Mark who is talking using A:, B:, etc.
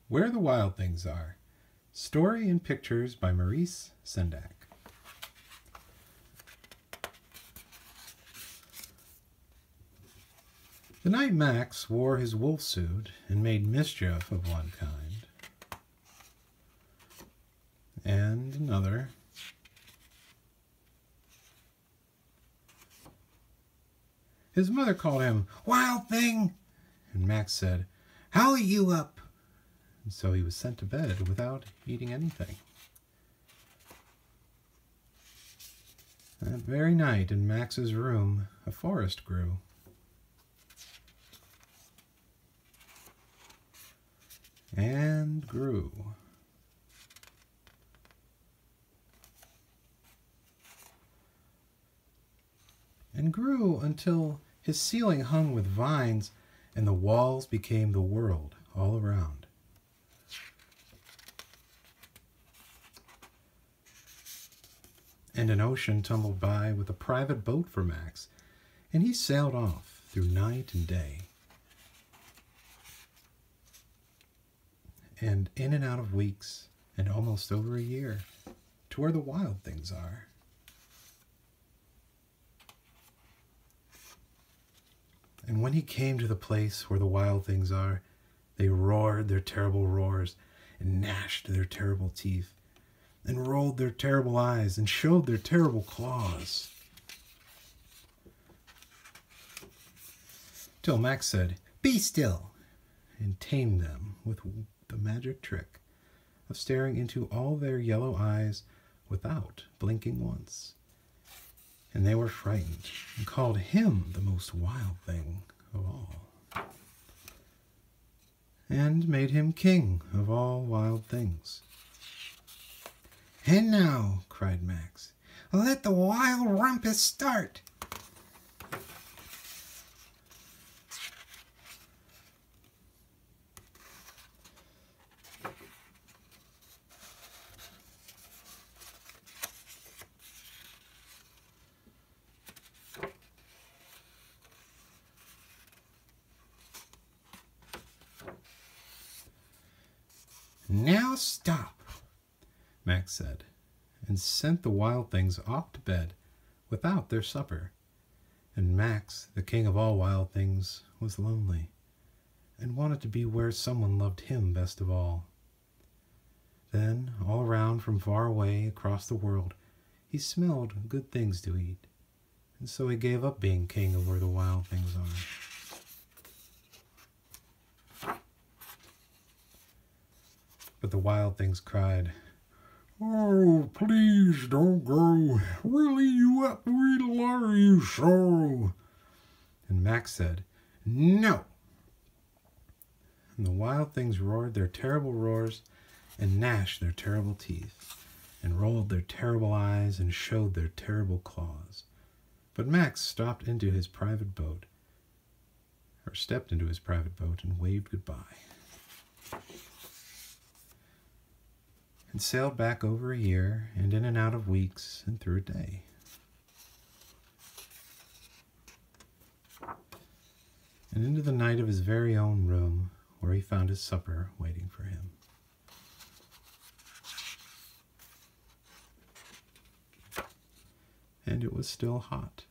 A: Where the Wild Things Are. Story and pictures by Maurice, Sendak. The night Max wore his wolf suit and made mischief of one kind and another, his mother called him, "Wild Thing!" and Max said, "I'll eat you up!" And so he was sent to bed without eating anything. That very night in Max's room, a forest grew. And grew. And grew until his ceiling hung with vines and the walls became the world all around. And an ocean tumbled by with a private boat for Max, and he sailed off through night and day. And in and out of weeks, and almost over a year, to where the wild things are. And when he came to the place where the wild things are, they roared their terrible roars, and gnashed their terrible teeth, and rolled their terrible eyes, and showed their terrible claws. Till Max said, "Be still," and tamed them with the magic trick of staring into all their yellow eyes without blinking once. And they were frightened and called him the most wild thing of all, and made him king of all wild things. "And now," cried Max, "let the wild rumpus start." "Now stop," Max said, and sent the wild things off to bed without their supper. And Max, the king of all wild things, was lonely, and wanted to be where someone loved him best of all. Then, all around from far away across the world, he smelled good things to eat, and so he gave up being king of where the wild things are. But the wild things cried, "Oh, please don't go. We'll eat you up. We'll love you so." And Max said, "No." And the wild things roared their terrible roars and gnashed their terrible teeth and rolled their terrible eyes and showed their terrible claws. But Max stepped into his private boat and waved goodbye. And sailed back over a year, and in and out of weeks, and through a day. And into the night of his very own room, where he found his supper waiting for him. And it was still hot.